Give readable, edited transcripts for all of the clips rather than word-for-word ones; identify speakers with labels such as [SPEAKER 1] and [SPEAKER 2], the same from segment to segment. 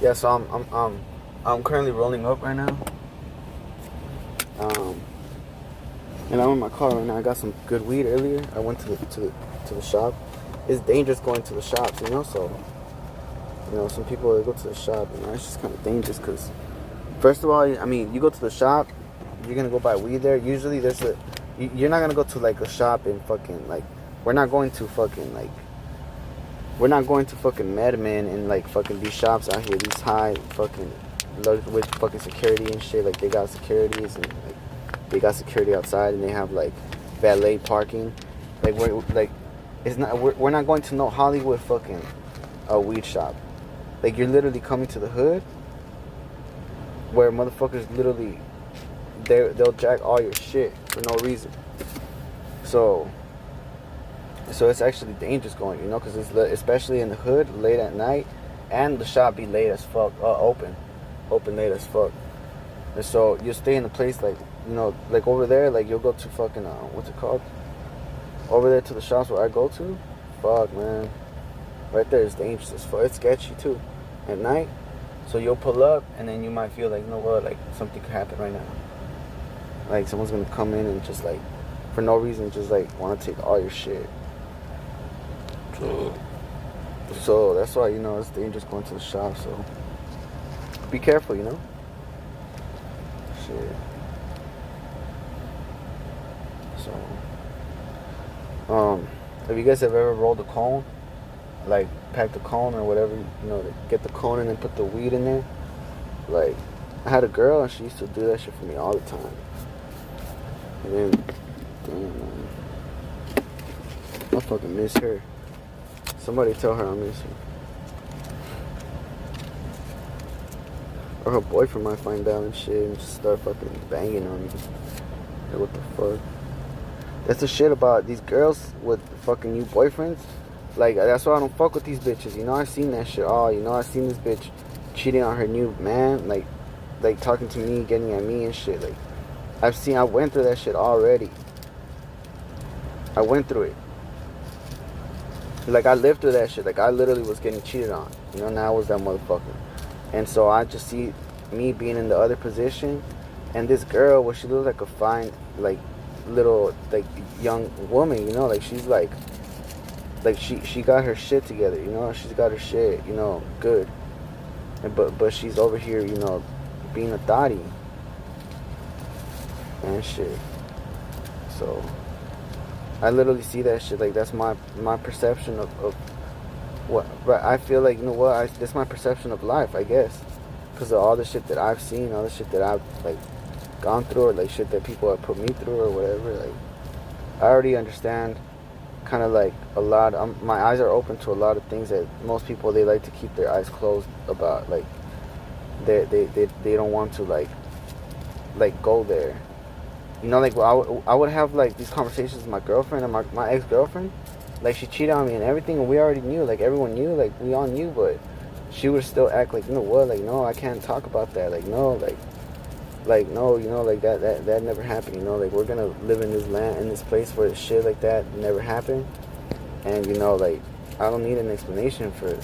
[SPEAKER 1] Yeah, so I'm currently rolling up right now. Um, and I'm in my car right now. I got some good weed earlier. I went to the shop. It's dangerous going to the shops, you know. So some people they go to the shop, it's just kind of dangerous because first of all, I mean, you go to the shop, you're gonna go buy weed there. Usually, you're not gonna go to like a shop and fucking like, we're not going to fucking like, we're not going to fucking Medman and like fucking these shops out here, these high fucking with fucking security and shit. Like they got securities and like they got security outside and they have like valet parking. Like we're not going to no Hollywood fucking a weed shop. Like you're literally coming to the hood where motherfuckers literally they'll jack all your shit for no reason. So it's actually dangerous going, because it's especially in the hood late at night, and the shop be late as fuck, open late as fuck. And so you'll stay in a place like like over there, like you'll go to fucking what's it called? Over there to the shops where I go to, fuck man, right there is dangerous as fuck. It's sketchy too, at night. So you'll pull up and then you might feel like, like something could happen right now. Like someone's gonna come in and just like, for no reason, just like want to take all your shit. So that's why it's dangerous going to the shop. So be careful, Shit. So have you guys ever rolled a cone, like packed a cone or whatever, get the cone and then put the weed in there? Like I had a girl and she used to do that shit for me all the time. And then, damn man, I fucking miss her. Somebody tell her I miss her. Or her boyfriend might find out and shit and just start fucking banging on me. Like, what the fuck? That's the shit about these girls with fucking new boyfriends. Like, that's why I don't fuck with these bitches. I've seen that shit all. I've seen this bitch cheating on her new man. Like talking to me, getting at me and shit. Like, I went through that shit already. I went through it. Like, I lived through that shit. Like, I literally was getting cheated on. Now I was that motherfucker. And so I just see me being in the other position. And this girl, well, she looks like a fine, like, little, like, young woman, Like, she's like she got her shit together, She's got her shit, good. But she's over here, being a thotty. And shit. So I literally see that shit. Like, that's my perception of what. But I feel like, that's my perception of life, I guess, because of all the shit that I've seen, all the shit that I've like gone through, or like shit that people have put me through, or whatever. Like, I already understand, kind of like a lot. My eyes are open to a lot of things that most people, they like to keep their eyes closed about. Like, they don't want to like go there. Like, I would have like these conversations with my girlfriend and my ex-girlfriend. Like, she cheated on me and everything, and we already knew. Like, everyone knew. Like, we all knew, but she would still act like, like, no, I can't talk about that. Like, no, like no, like that never happened. Like, we're gonna live in this land, in this place where shit like that never happened. And like, I don't need an explanation to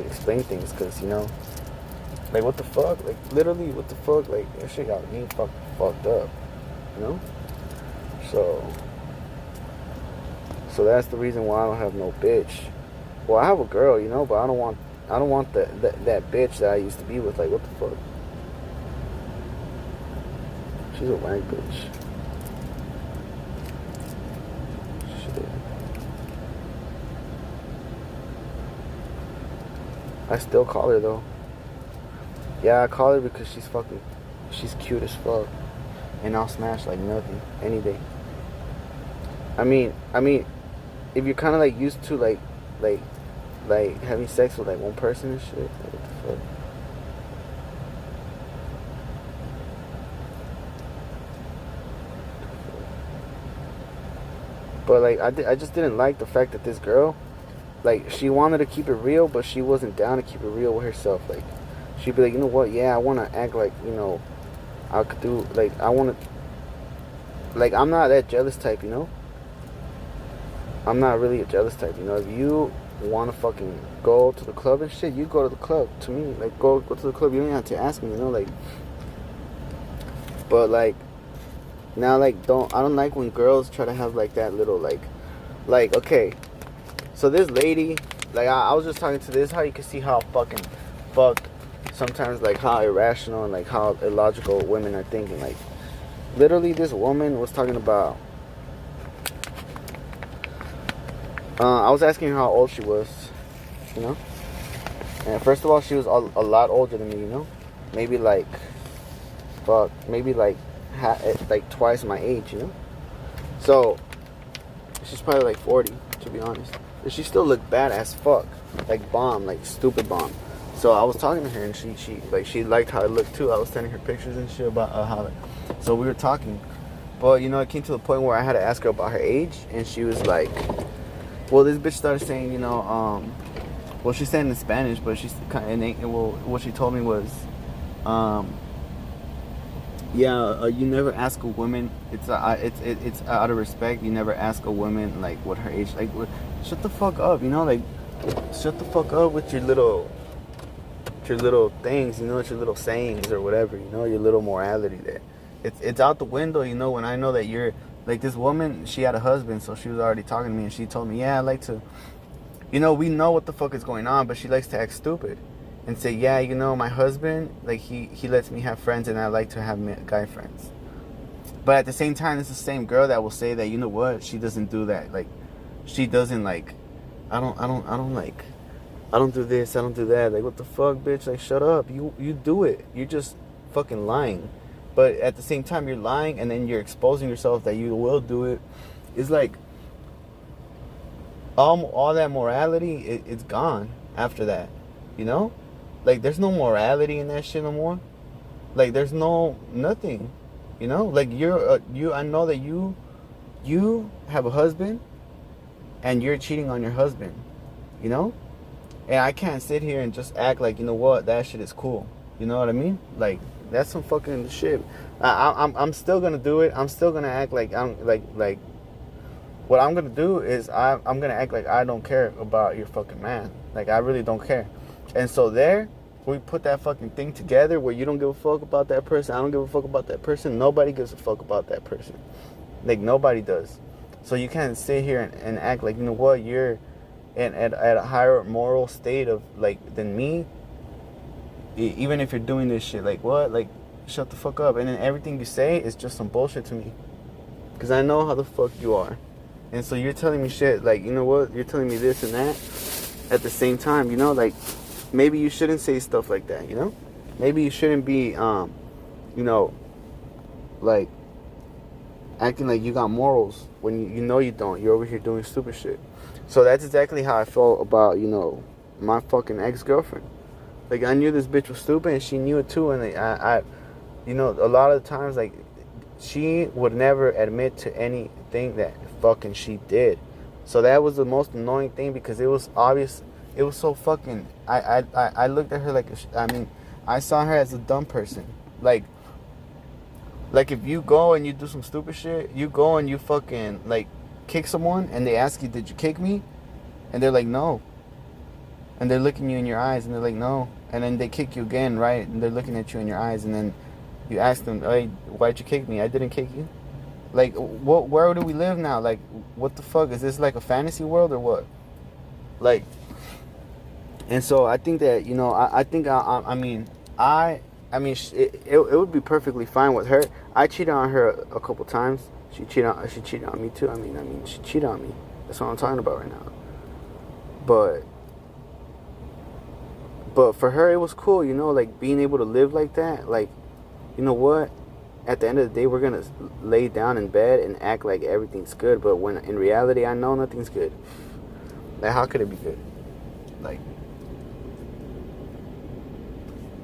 [SPEAKER 1] explain things, because like, what the fuck? Like, literally, what the fuck? Like, that shit got me fucked up. So that's the reason why I don't have no bitch. Well, I have a girl, but I don't want that bitch that I used to be with. Like, what the fuck? She's a wank bitch. Shit. I still call her though. Yeah, I call her because she's cute as fuck. And I'll smash like nothing any day. I mean, if you're kind of like used to like having sex with like one person and shit, like, what the fuck? But like, I just didn't like the fact that this girl, like, she wanted to keep it real, but she wasn't down to keep it real with herself. Like, she'd be like, what? Yeah, I want to act like I could do, like, I want to, like, I'm not that jealous type, I'm not really a jealous type, want to fucking go to the club and shit, you go to the club. To me, like, go to the club. You don't have to ask me, you know, like. But like, now, like, I don't like when girls try to have like that little like, okay. So this lady, like, I was just talking to this, how you can see how fucking fucked sometimes, like, how irrational and like how illogical women are thinking. Like, literally, this woman was talking about. I was asking her how old she was, you know. And first of all, she was a lot older than me, you know. Maybe like, maybe like twice my age, you know. So she's probably like 40, to be honest. But she still looked bad as fuck, like bomb, like stupid bomb. So I was talking to her, and she liked how I looked too. I was sending her pictures and shit about how. So we were talking, but you know, it came to the point where I had to ask her about her age, and she was like, well, this bitch started saying, you know, well, she said in Spanish, but she's kind of, well, what she told me was, yeah, you never ask a woman. It's out of respect. You never ask a woman like what her age. Like, shut the fuck up, you know. Like, shut the fuck up with your little things, you know, with your little sayings or whatever, you know, your little morality there. It's out the window, you know. When I know that you're like this woman, she had a husband, so she was already talking to me, and she told me, yeah, I like to, you know, we know what the fuck is going on, but she likes to act stupid and say, yeah, you know, my husband, like, he lets me have friends, and I like to have guy friends. But at the same time, it's the same girl that will say that, you know what, she doesn't do that. Like, she doesn't, like, I don't do this, I don't do that. Like, what the fuck, bitch? Like, shut up. You do it. You're just fucking lying. But at the same time, you're lying, and then you're exposing yourself that you will do it. It's like all that morality, it's gone after that, you know? Like, there's no morality in that shit no more. Like, there's nothing, you know? Like, I know that you have a husband, and you're cheating on your husband, you know? And I can't sit here and just act like, you know what, that shit is cool. You know what I mean? Like, that's some fucking shit. I'm still gonna do it. I'm still gonna act like I'm like. What I'm gonna do is I'm gonna act like I don't care about your fucking man. Like, I really don't care. And so there, we put that fucking thing together where you don't give a fuck about that person. I don't give a fuck about that person. Nobody gives a fuck about that person. Like, nobody does. So you can't sit here and act like, you know what, you're at a higher moral state of like than me. Even if you're doing this shit, like, what? Like, shut the fuck up. And then everything you say is just some bullshit to me. Because I know how the fuck you are. And so you're telling me shit, like, you know what? You're telling me this and that at the same time, you know? Like, maybe you shouldn't say stuff like that, you know? Maybe you shouldn't be, you know, like, acting like you got morals when you know you don't. You're over here doing stupid shit. So that's exactly how I felt about, you know, my fucking ex-girlfriend. Like, I knew this bitch was stupid, and she knew it too. And I you know, a lot of the times, like, she would never admit to anything that fucking she did. So that was the most annoying thing, because it was obvious. It was so fucking. I looked at her like, I saw her as a dumb person. Like if you go and you do some stupid shit, you go and you fucking like kick someone, and they ask you, did you kick me? And they're like, no. And they're looking you in your eyes, and they're like, no. And then they kick you again, right? And they're looking at you in your eyes, and then you ask them, hey, why'd you kick me? I didn't kick you. Like, where do we live now? Like, what the fuck? Is this like a fantasy world or what? Like, and so I think that, you know, it would be perfectly fine with her. I cheated on her a couple times. She cheated on me too. She cheated on me. That's what I'm talking about right now. But for her, it was cool, you know, like, being able to live like that. Like, you know what? At the end of the day, we're going to lay down in bed and act like everything's good. But when in reality, I know nothing's good. Like, how could it be good? Like,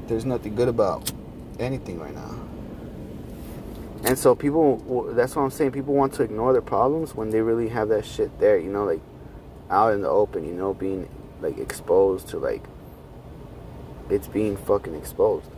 [SPEAKER 1] there's nothing good about anything right now. And so people, that's what I'm saying. People want to ignore their problems when they really have that shit there, you know, like, out in the open, you know, being, like, exposed to, like, it's being fucking exposed.